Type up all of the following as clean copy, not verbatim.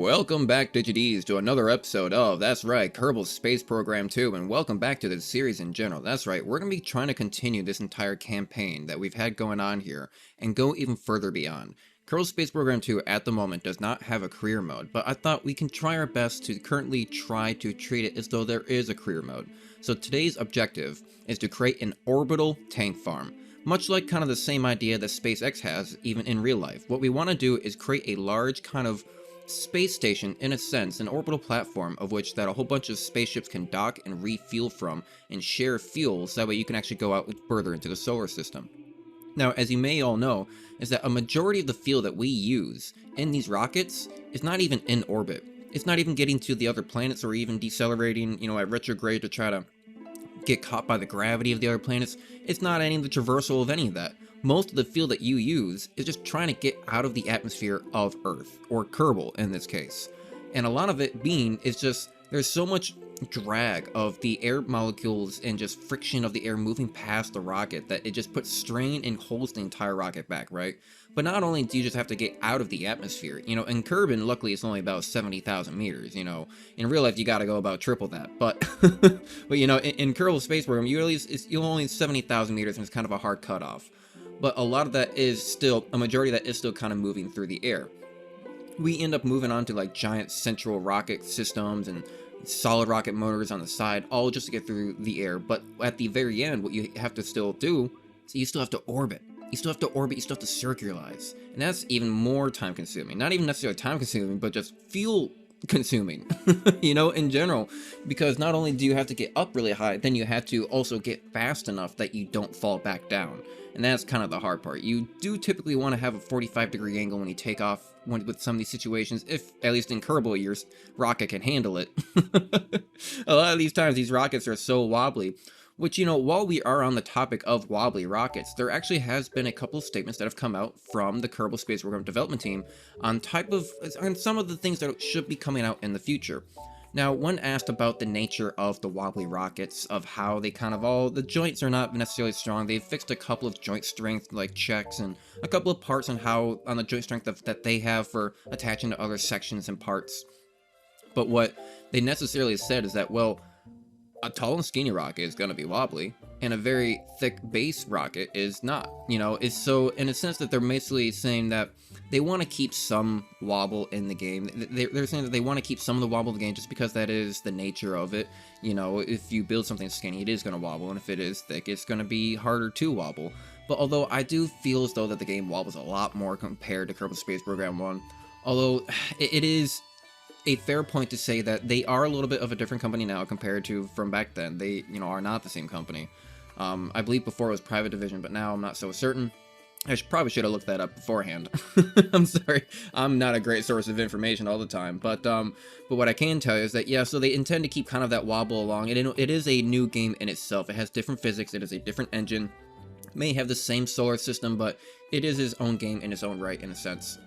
Welcome back, DigiDs, to another episode of, that's right, Kerbal Space Program 2, and welcome back to this series in general. That's right, we're going to be trying to continue this entire campaign that we've had going on here, and go even further beyond. Kerbal Space Program 2 at the moment does not have a career mode, but I thought we can try our best to currently try to treat it as though there is a career mode. So today's objective is to create an orbital tank farm. Much like kind of the same idea that SpaceX has, even in real life. What we want to do is create a large kind of space station, in a sense, an orbital platform of which that a whole bunch of spaceships can dock and refuel from and share fuels, that way you can actually go out further into the solar system. Now, as you may all know, is that a majority of the fuel that we use in these rockets is not even in orbit. It's not even getting to the other planets or even decelerating, at retrograde to try to get caught by the gravity of the other planets. It's not any of the traversal of any of that. Most of the fuel that you use is just trying to get out of the atmosphere of Earth, or Kerbal in this case. And a lot of it being is just, there's so much drag of the air molecules and just friction of the air moving past the rocket that it just puts strain and holds the entire rocket back, right? But not only do you just have to get out of the atmosphere, in Kerbin, luckily it's only about 70,000 meters, in real life you gotta go about triple that, but, in Kerbal Space Program, you're only 70,000 meters and it's kind of a hard cutoff. But a lot of that is still, a majority of that is still kind of moving through the air. We end up moving on to like giant central rocket systems and solid rocket motors on the side, all just to get through the air. But at the very end, what you have to still do is you still have to orbit. You still have to orbit, you still have to circularize. And that's even more time consuming. Not even necessarily time consuming, but just fuel consuming, in general. Because not only do you have to get up really high, then you have to also get fast enough that you don't fall back down. And that's kind of the hard part. You do typically want to have a 45-degree angle when you take off with some of these situations, if, at least in Kerbal, your rocket can handle it. A lot of these times, these rockets are so wobbly. Which, while we are on the topic of wobbly rockets, there actually has been a couple of statements that have come out from the Kerbal Space Program development team on some of the things that should be coming out in the future. Now, when asked about the nature of the wobbly rockets, of how they the joints are not necessarily strong, they've fixed a couple of joint strength like checks and a couple of parts on the joint strength that they have for attaching to other sections and parts. But what they necessarily said is that, well, a tall and skinny rocket is going to be wobbly, and a very thick base rocket is not. It's so, in a sense that they're basically saying that they want to keep some wobble in the game. They're saying that they want to keep some of the wobble in the game just because that is the nature of it. If you build something skinny, it is going to wobble, and if it is thick, it's going to be harder to wobble. But although I do feel as though that the game wobbles a lot more compared to Kerbal Space Program 1, although it is a fair point to say that they are a little bit of a different company now compared to from back then. They, are not the same company. I believe before it was private division, but now I'm not so certain. I probably should have looked that up beforehand. I'm sorry, I'm not a great source of information all the time, but what I can tell you is that, yeah, so they intend to keep kind of that wobble along. It is a new game in itself. It has different physics. It is a different engine. It may have the same solar system, but it is its own game in its own right, in a sense.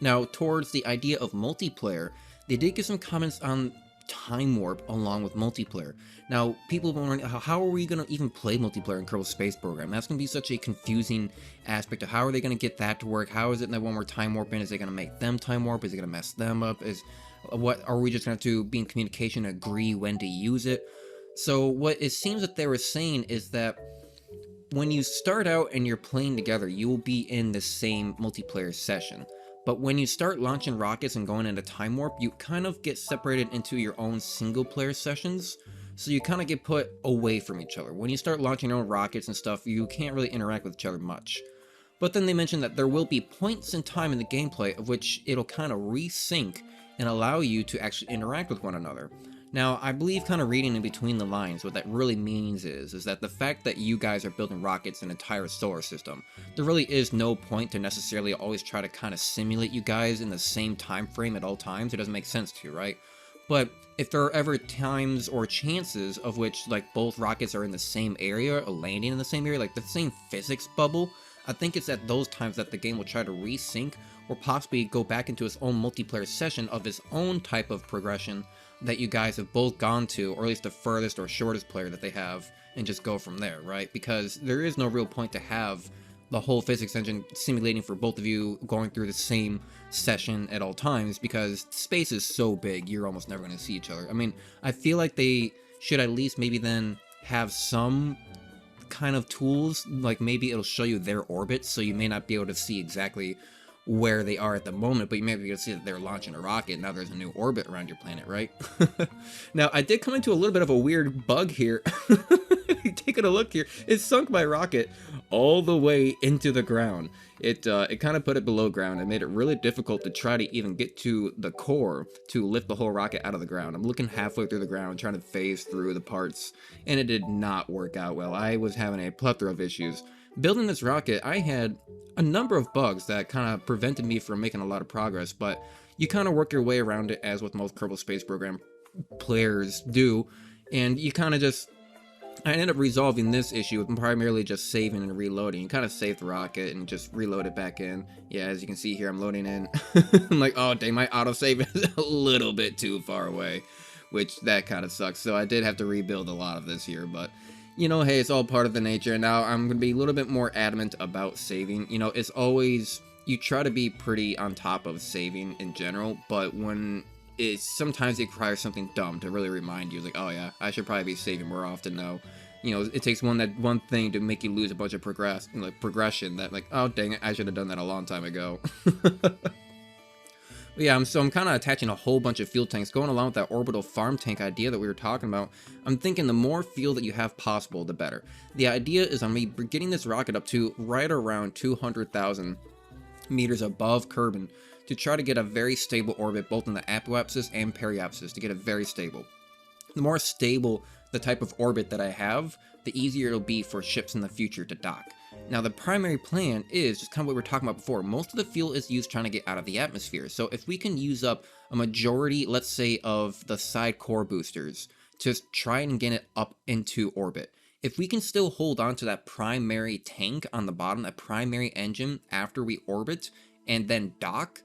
Now, towards the idea of multiplayer, they did get some comments on time warp along with multiplayer. Now, people have been wondering, how are we going to even play multiplayer in Kerbal Space Program? That's going to be such a confusing aspect of how are they going to get that to work? How is it that when we're time warping, is it going to make them time warp? Is it going to mess them up? What are we just going to have to be in communication, agree when to use it? So what it seems that they were saying is that when you start out and you're playing together, you will be in the same multiplayer session. But when you start launching rockets and going into time warp, you kind of get separated into your own single player sessions. So you kind of get put away from each other. When you start launching your own rockets and stuff, you can't really interact with each other much. But then they mentioned that there will be points in time in the gameplay of which it'll kind of resync and allow you to actually interact with one another. Now, I believe, kind of reading in between the lines, what that really means is that the fact that you guys are building rockets in an entire solar system, there really is no point to necessarily always try to kind of simulate you guys in the same time frame at all times. It doesn't make sense to you, right? But if there are ever times or chances of which, like, both rockets are in the same area, or landing in the same area, like the same physics bubble, I think it's at those times that the game will try to resync, or possibly go back into its own multiplayer session of its own type of progression that you guys have both gone to, or at least the furthest or shortest player that they have, and just go from there, right? Because there is no real point to have the whole physics engine simulating for both of you going through the same session at all times, because space is so big, you're almost never going to see each other. I mean, I feel like they should at least maybe then have some kind of tools, like maybe it'll show you their orbit, so you may not be able to see exactly where they are at the moment, but you may be able to see that they're launching a rocket. Now there's a new orbit around your planet, right? Now, I did come into a little bit of a weird bug here. Taking a look here, it sunk my rocket all the way into the ground. It kind of put it below ground and made it really difficult to try to even get to the core to lift the whole rocket out of the ground. I'm looking halfway through the ground, trying to phase through the parts, and it did not work out well. I was having a plethora of issues. Building this rocket, I had a number of bugs that kind of prevented me from making a lot of progress, but you kind of work your way around it, as with most Kerbal Space Program players do, and you kind of just... I ended up resolving this issue with primarily just saving and reloading. You kind of save the rocket and just reload it back in. Yeah, as you can see here, I'm loading in. I'm like, oh dang, my autosave is a little bit too far away, which that kind of sucks. So I did have to rebuild a lot of this here, but you know, hey, it's all part of the nature. And now I'm going to be a little bit more adamant about saving. You know, it's always, you try to be pretty on top of saving in general, but when sometimes it requires something dumb to really remind you, like, oh yeah, I should probably be saving more often now. You know, it takes one thing to make you lose a bunch of progression that, like, oh dang it, I should have done that a long time ago. Yeah, I'm kind of attaching a whole bunch of fuel tanks, going along with that orbital farm tank idea that we were talking about. I'm thinking the more fuel that you have possible, the better. The idea is I'm getting this rocket up to right around 200,000 meters above Kerbin to try to get a very stable orbit, both in the apoapsis and periapsis, to get it very stable. The more stable the type of orbit that I have, the easier it'll be for ships in the future to dock. Now, the primary plan is just kind of what we were talking about before. Most of the fuel is used trying to get out of the atmosphere. So if we can use up a majority, let's say, of the side core boosters to try and get it up into orbit, if we can still hold on to that primary tank on the bottom, that primary engine after we orbit and then dock,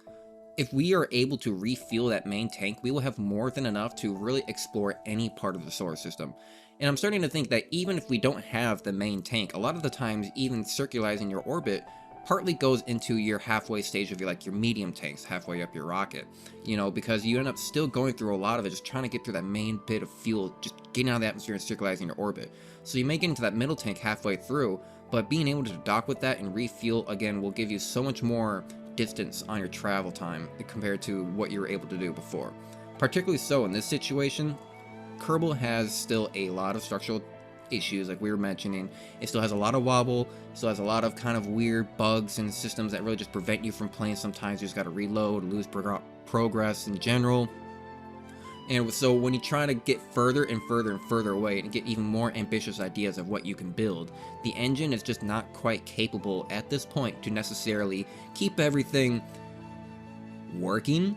if we are able to refuel that main tank, we will have more than enough to really explore any part of the solar system. And I'm starting to think that even if we don't have the main tank, a lot of the times even circularizing your orbit partly goes into your halfway stage of your medium tanks, halfway up your rocket, you know, because you end up still going through a lot of it, just trying to get through that main bit of fuel, just getting out of the atmosphere and circularizing your orbit. So you may get into that middle tank halfway through, but being able to dock with that and refuel again will give you so much more distance on your travel time compared to what you were able to do before. Particularly so in this situation, Kerbal has still a lot of structural issues, like we were mentioning. It still has a lot of wobble, still has a lot of kind of weird bugs and systems that really just prevent you from playing. Sometimes you just got to reload, lose progress in general. And so when you try to get further and further and further away and get even more ambitious ideas of what you can build, the engine is just not quite capable at this point to necessarily keep everything working.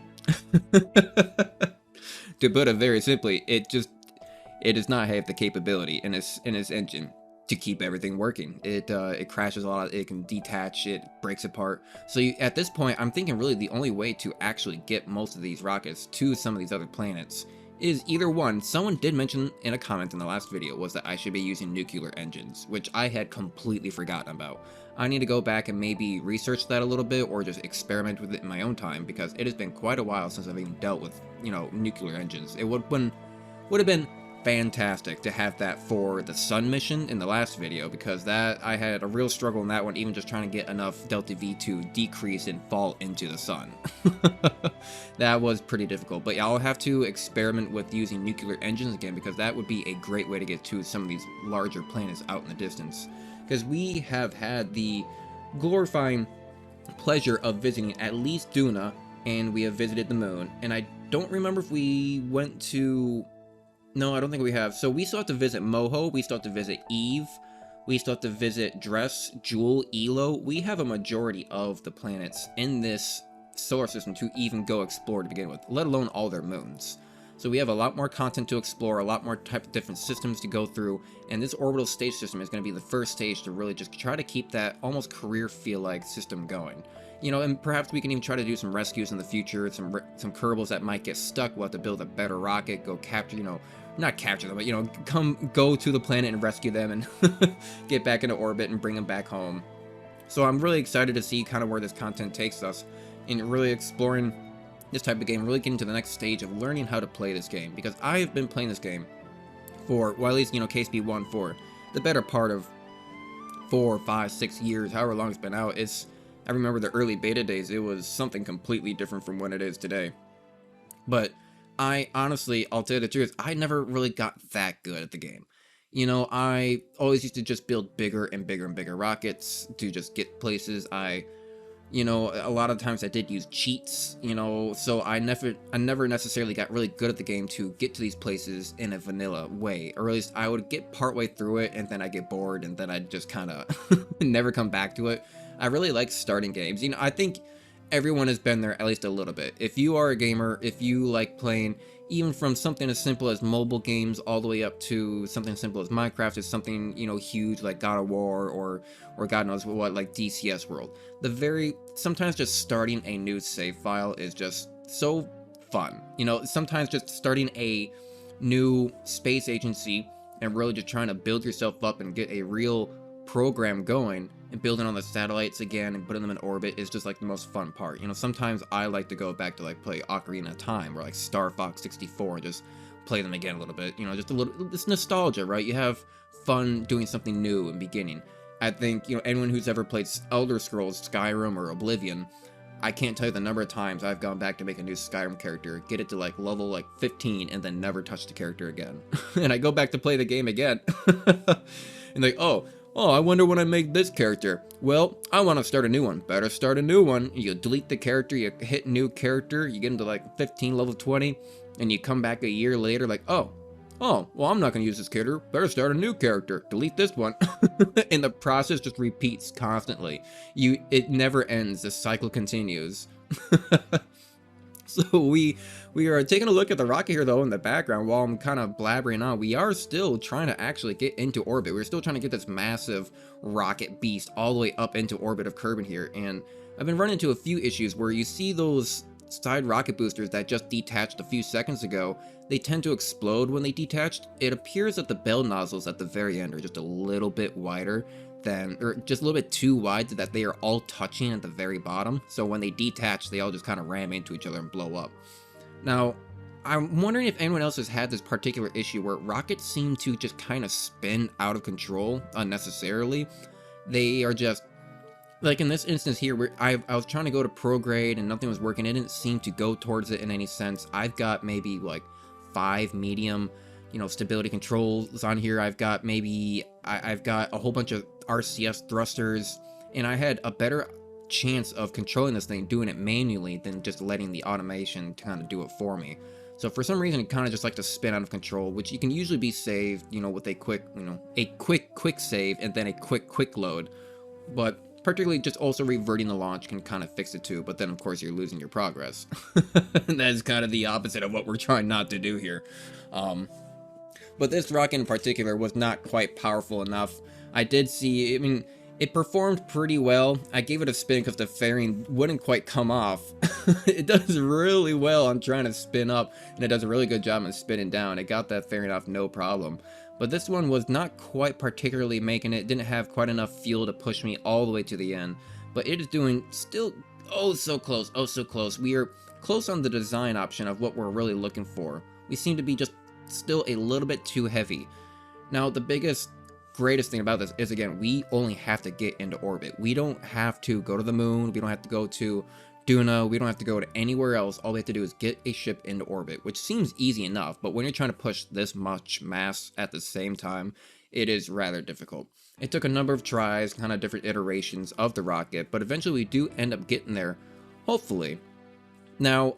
To put it very simply, it does not have the capability in its engine to keep everything working. It crashes a lot, it can detach, it breaks apart. So at this point, I'm thinking really the only way to actually get most of these rockets to some of these other planets is either one, someone did mention in a comment in the last video, was that I should be using nuclear engines, which I had completely forgotten about. I need to go back and maybe research that a little bit, or just experiment with it in my own time, because it has been quite a while since I've even dealt with, you know, nuclear engines. It would have been fantastic to have that for the sun mission in the last video, because that I had a real struggle in that one, even just trying to get enough Delta V to decrease and fall into the sun. That was pretty difficult, but yeah, I'll have to experiment with using nuclear engines again, because that would be a great way to get to some of these larger planets out in the distance, because we have had the glorifying pleasure of visiting at least Duna, and we have visited the moon, and I don't remember if we went to... No, I don't think we have. So we still have to visit Moho, we still have to visit Eve, we still have to visit Dress, Jewel, Elo. We have a majority of the planets in this solar system to even go explore to begin with, let alone all their moons. So we have a lot more content to explore, a lot more type of different systems to go through, and this orbital stage system is going to be the first stage to really just try to keep that almost career feel-like system going. You know, and perhaps we can even try to do some rescues in the future, some Kerbals that might get stuck. We'll have to build a better rocket, go capture, you know, not capture them, but, you know, go to the planet and rescue them and get back into orbit and bring them back home. So I'm really excited to see kind of where this content takes us in really exploring this type of game, really getting to the next stage of learning how to play this game, because I have been playing this game for, well, at least, KSP1 for the better part of 4, 5, 6 years, however long it's been out. I remember the early beta days, it was something completely different from what it is today. But I honestly, I'll tell you the truth, I never really got that good at the game. I always used to just build bigger and bigger and bigger rockets to just get places. A lot of times I did use cheats, so I never necessarily got really good at the game to get to these places in a vanilla way, or at least I would get partway through it and then I get bored and then I'd just kind of never come back to it. I really like starting games. I think everyone has been there at least a little bit. If you are a gamer, if you like playing even from something as simple as mobile games all the way up to something as simple as Minecraft, is something, huge like God of War or God knows what, like DCS World. Sometimes just starting a new save file is just so fun. Sometimes just starting a new space agency and really just trying to build yourself up and get a real program going and building on the satellites again and putting them in orbit is just like the most fun part. Sometimes I like to go back to like play Ocarina of Time or like Star Fox 64 and just play them again a little bit. Just a little, it's nostalgia, right? You have fun doing something new and beginning. I think, anyone who's ever played Elder Scrolls, Skyrim, or Oblivion, I can't tell you the number of times I've gone back to make a new Skyrim character, get it to like level like 15, and then never touch the character again. And I go back to play the game again. And like, oh, I wonder when I make this character. Well, I want to start a new one. Better start a new one. You delete the character, you hit new character, you get into like 15, level 20, and you come back a year later like, oh, well, I'm not going to use this character. Better start a new character. Delete this one. And the process just repeats constantly. It never ends. The cycle continues. So we are taking a look at the rocket here, though, in the background. While I'm kind of blabbering on, we are still trying to actually get into orbit. We're still trying to get this massive rocket beast all the way up into orbit of Kerbin here. And I've been running into a few issues where you see those side rocket boosters that just detached a few seconds ago. They tend to explode when they detached. It appears that the bell nozzles at the very end are just a little bit wider or just a little bit too wide, so that they are all touching at the very bottom. So when they detach, they all just kind of ram into each other and blow up. Now, I'm wondering if anyone else has had this particular issue where rockets seem to just kind of spin out of control unnecessarily. They are just, like in this instance here, where I was trying to go to prograde and nothing was working. It didn't seem to go towards it in any sense. I've got maybe like 5 medium, stability controls on here. I've got I've got a whole bunch of RCS thrusters, and I had a better chance of controlling this thing doing it manually than just letting the automation kind of do it for me. So for some reason, it kind of just like to spin out of control, which you can usually be saved, with a quick save and then a quick load. But particularly just also reverting the launch can kind of fix it too, but then of course you're losing your progress. And that is kind of the opposite of what we're trying not to do here. But this rocket in particular was not quite powerful enough. I did see, it performed pretty well. I gave it a spin because the fairing wouldn't quite come off. It does really well on trying to spin up, and it does a really good job on spinning down. It got that fairing off no problem. But this one was not quite particularly making it, didn't have quite enough fuel to push me all the way to the end. But it is doing still, oh so close, oh so close. We are close on the design option of what we're really looking for. We seem to be just still a little bit too heavy. Now, the greatest thing about this is, again, we only have to get into orbit. We don't have to go to the moon. We don't have to go to Duna. We don't have to go to anywhere else. All we have to do is get a ship into orbit, which seems easy enough, but when you're trying to push this much mass at the same time, it is rather difficult. It took a number of tries, kind of different iterations of the rocket, but eventually we do end up getting there, hopefully. Now,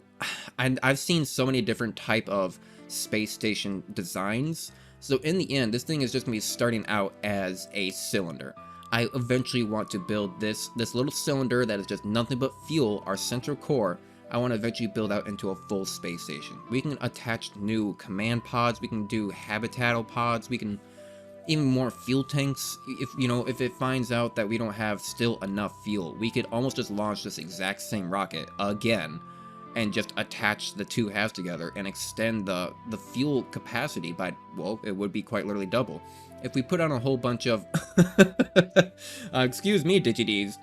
I've seen so many different type of space station designs, so in the end, this thing is just going to be starting out as a cylinder. I eventually want to build this little cylinder that is just nothing but fuel, our central core. I want to eventually build out into a full space station. We can attach new command pods, we can do habitatal pods, we can even more fuel tanks. If it finds out that we don't have still enough fuel, we could almost just launch this exact same rocket again and just attach the two halves together and extend the fuel capacity by, well, it would be quite literally double. If we put on a whole bunch of excuse me, DigiDs,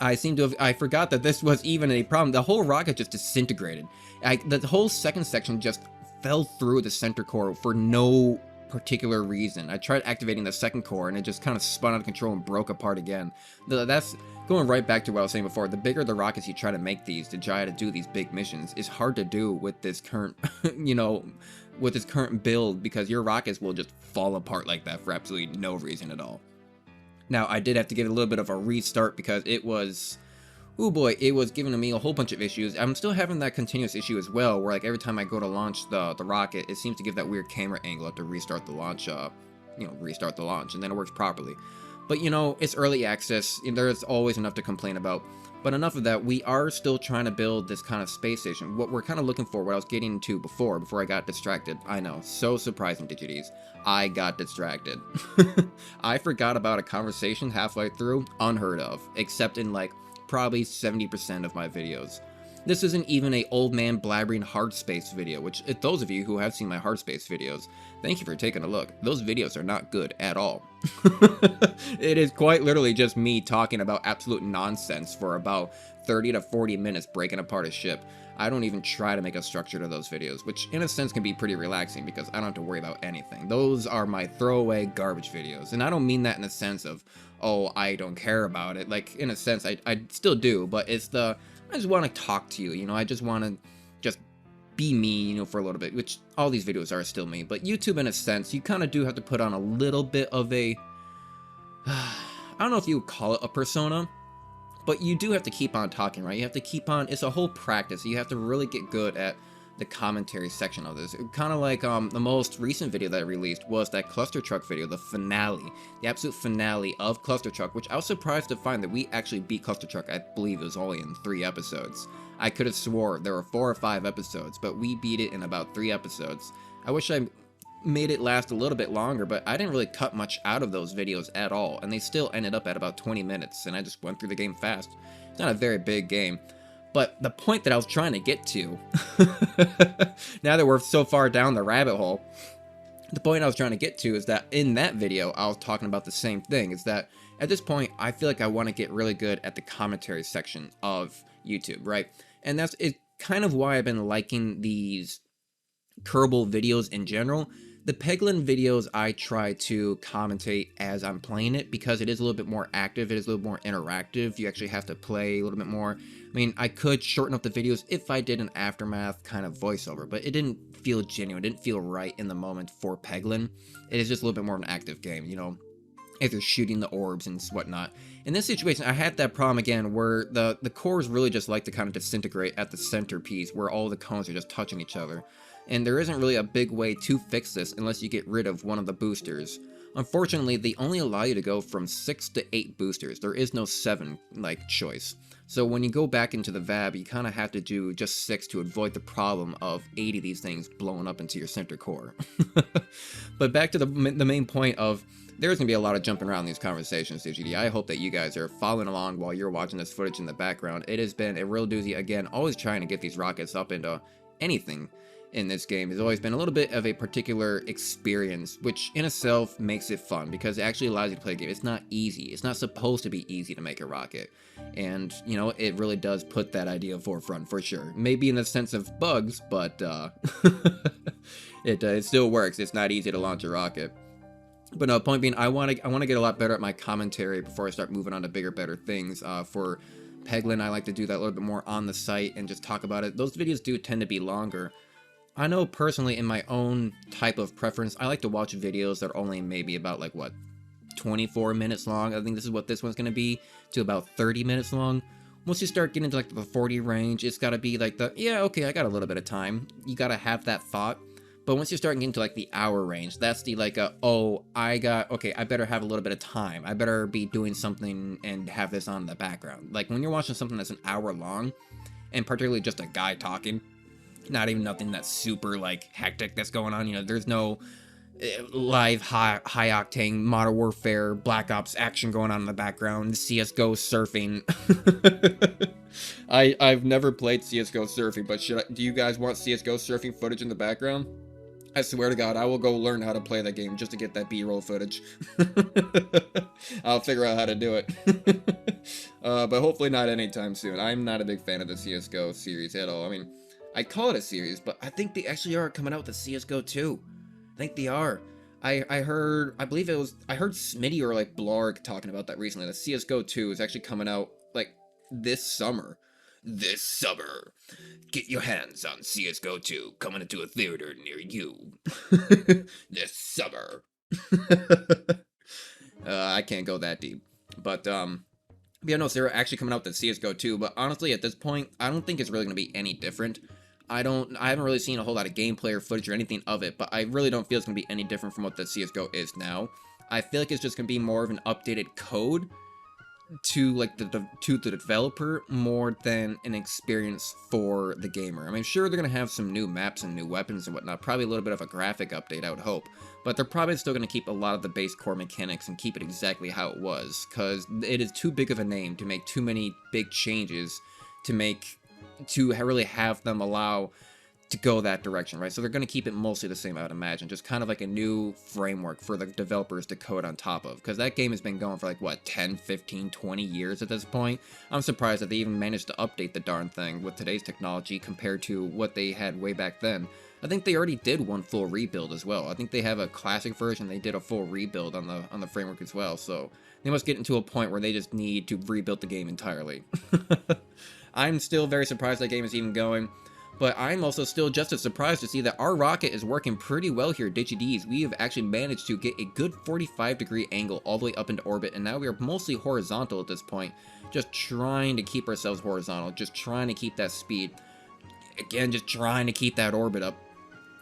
I forgot that this was even a problem. The whole rocket just disintegrated. The whole second section just fell through the center core for no particular reason. I tried activating the second core and it just kind of spun out of control and broke apart again. That's going right back to what I was saying before. The bigger the rockets you try to make these, to try to do these big missions, is hard to do with this current, with this current build, because your rockets will just fall apart like that for absolutely no reason at all. Now, I did have to give it a little bit of a restart because it was, oh boy, it was giving me a whole bunch of issues. I'm still having that continuous issue as well, where like every time I go to launch the rocket, it seems to give that weird camera angle. I have to restart the launch, restart the launch, and then it works properly. But it's early access, and there's always enough to complain about. But enough of that, we are still trying to build this kind of space station. What we're kind of looking for, what I was getting to before I got distracted. I know, so surprising, Digites. I got distracted. I forgot about a conversation halfway through, unheard of, except in like probably 70% of my videos. This isn't even a old man blabbering hard space video, which those of you who have seen my hard space videos, thank you for taking a look. Those videos are not good at all. It is quite literally just me talking about absolute nonsense for about 30 to 40 minutes breaking apart a ship. I don't even try to make a structure to those videos, which in a sense can be pretty relaxing because I don't have to worry about anything. Those are my throwaway garbage videos, and I don't mean that in a sense of, oh, I don't care about it. Like, in a sense, I still do, but it's the, I just want to talk to you, I just want to just be me, for a little bit, which all these videos are still me. But YouTube, in a sense, you kind of do have to put on a little bit of a, I don't know if you would call it a persona, but you do have to keep on talking, right? You have to keep on, it's a whole practice. You have to really get good at the commentary section of this. Kind of like the most recent video that I released was that Cluster Truck video, the finale, the absolute finale of Cluster Truck, which I was surprised to find that we actually beat Cluster Truck. I believe it was only in 3 episodes. I could have swore there were 4 or 5 episodes, but we beat it in about 3 episodes. I wish I made it last a little bit longer, but I didn't really cut much out of those videos at all, and they still ended up at about 20 minutes, and I just went through the game fast. It's not a very big game. But the point that I was trying to get to, now that we're so far down the rabbit hole, the point I was trying to get to is that in that video, I was talking about the same thing, is that at this point, I feel like I want to get really good at the commentary section of YouTube, right? And that's kind of why I've been liking these Kerbal videos in general. The Peglin videos, I try to commentate as I'm playing it because it is a little bit more active, it is a little more interactive. You actually have to play a little bit more. I mean, I could shorten up the videos if I did an Aftermath kind of voiceover, but it didn't feel genuine, it didn't feel right in the moment for Peglin. It is just a little bit more of an active game, if you're shooting the orbs and whatnot. In this situation, I had that problem again where the cores really just like to kind of disintegrate at the centerpiece where all the cones are just touching each other. And there isn't really a big way to fix this unless you get rid of one of the boosters. Unfortunately, they only allow you to go from 6 to 8 boosters. There is no 7, choice. So when you go back into the VAB, you kind of have to do just 6 to avoid the problem of 8 of these things blowing up into your center core. But back to the main point of, there's going to be a lot of jumping around in these conversations, DGD. I hope that you guys are following along while you're watching this footage in the background. It has been a real doozy. Again, always trying to get these rockets up into anything in this game has always been a little bit of a particular experience, which in itself makes it fun because it actually allows you to play a game. It's not easy. It's not supposed to be easy to make a rocket. And, it really does put that idea forefront for sure. Maybe in the sense of bugs, but it still works. It's not easy to launch a rocket. But no, point being, I want to get a lot better at my commentary before I start moving on to bigger, better things. For Peglin, I like to do that a little bit more on the site and just talk about it. Those videos do tend to be longer. I know personally in my own type of preference, I like to watch videos that are only maybe about 24 minutes long. I think this is what this one's going to be, to about 30 minutes long. Once you start getting into the 40 range, it's got to be yeah, okay, I got a little bit of time. You got to have that thought. But once you start getting to the hour range, that's the okay, I better have a little bit of time. I better be doing something and have this on in the background. When you're watching something that's an hour long, and particularly just a guy talking, not even nothing that's super hectic that's going on, there's no live high octane Modern Warfare Black Ops action going on in the background, CSGO surfing. I've never played CSGO surfing, but do you guys want CSGO surfing footage in the background? I swear to God, I will go learn how to play that game just to get that B-roll footage. I'll figure out how to do it. But hopefully not anytime soon. I'm not a big fan of the CSGO series at all. I mean, I call it a series, but I think they actually are coming out with the CSGO 2. I think they are. I heard, I believe it was, I heard Smitty or like Blarg talking about that recently. The CSGO 2 is actually coming out like this summer. This summer. Get your hands on CSGO 2 coming into a theater near you. This summer. I can't go that deep. But, yeah, no, so they're actually coming out with CSGO 2, but honestly, at this point, I don't think it's really going to be any different. I haven't really seen a whole lot of gameplay or footage or anything of it, but I really don't feel it's going to be any different from what the CSGO is now. I feel like it's just going to be more of an updated code to like to the developer more than an experience for the gamer. I mean, sure, they're gonna have some new maps and new weapons and whatnot, probably a little bit of a graphic update, I would hope, but they're probably still gonna keep a lot of the base core mechanics and keep it exactly how it was, because it is too big of a name to make too many big changes to really have them allow to go that direction, right? So they're going to keep it mostly the same, I would imagine, just kind of like a new framework for the developers to code on top of, because that game has been going for like, what, 10, 15, 20 years at this point? I'm surprised that they even managed to update the darn thing with today's technology compared to what they had way back then. I think they already did one full rebuild as well. I think they have a classic version, they did a full rebuild on the framework as well, so they must get into a point where they just need to rebuild the game entirely. I'm still very surprised that game is even going. But I'm also still just as surprised to see that our rocket is working pretty well here, DigiDs. We have actually managed to get a good 45-degree angle all the way up into orbit, and now we are mostly horizontal at this point. Just trying to keep ourselves horizontal, just trying to keep that speed. Again, just trying to keep that orbit up.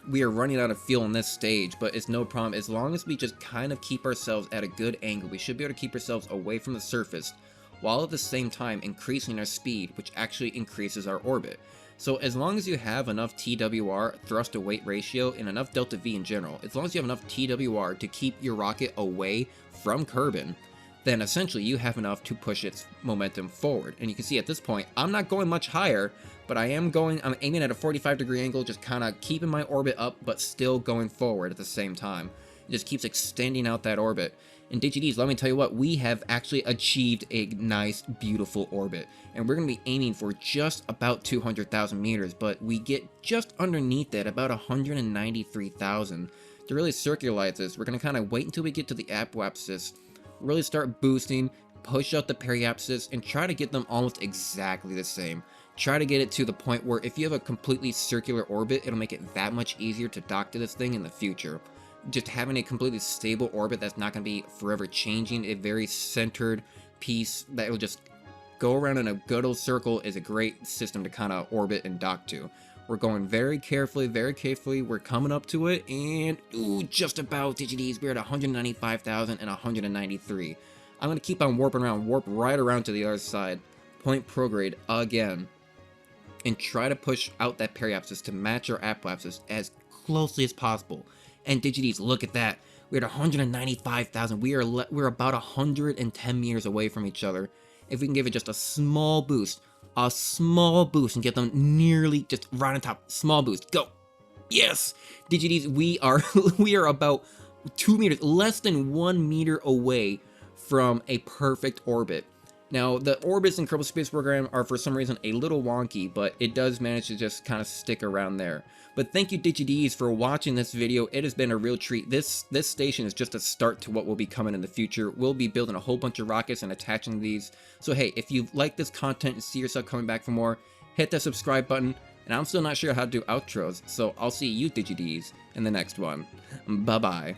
We are running out of fuel in this stage, but it's no problem. As long as we just kind of keep ourselves at a good angle, we should be able to keep ourselves away from the surface, while at the same time increasing our speed, which actually increases our orbit. So as long as you have enough TWR, thrust to weight ratio, and enough delta V in general, as long as you have enough TWR to keep your rocket away from Kerbin, then essentially you have enough to push its momentum forward. And you can see at this point, I'm not going much higher, but I'm aiming at a 45-degree angle, just kind of keeping my orbit up, but still going forward at the same time. It just keeps extending out that orbit. And DigiDs, let me tell you what, we have actually achieved a nice, beautiful orbit. And we're going to be aiming for just about 200,000 meters, but we get just underneath it, about 193,000. To really circularize this, we're going to kind of wait until we get to the apoapsis, really start boosting, push out the periapsis, and try to get them almost exactly the same. Try to get it to the point where if you have a completely circular orbit, it'll make it that much easier to dock to this thing in the future. Just having a completely stable orbit that's not going to be forever changing, a very centered piece that will just go around in a good old circle is a great system to kind of orbit and dock to. We're going very carefully, we're coming up to it, and ooh, just about, DigiDs, we're at 195,000 and 193. I'm going to keep on warping around, warp right around to the other side, point prograde again, and try to push out that periapsis to match our apoapsis as closely as possible. And DigiDs, look at that. We're at 195,000. We're about 110 meters away from each other. If we can give it just a small boost, and get them nearly just right on top. Small boost. Go. Yes. DigiDs, we are about 2 meters, less than 1 meter away from a perfect orbit. Now, the orbits in Kerbal Space Program are for some reason a little wonky, but it does manage to just kind of stick around there. But thank you, DigiDs, for watching this video. It has been a real treat. This station is just a start to what will be coming in the future. We'll be building a whole bunch of rockets and attaching these. So hey, if you like this content and see yourself coming back for more, hit that subscribe button. And I'm still not sure how to do outros, so I'll see you, DigiDs, in the next one. Bye-bye.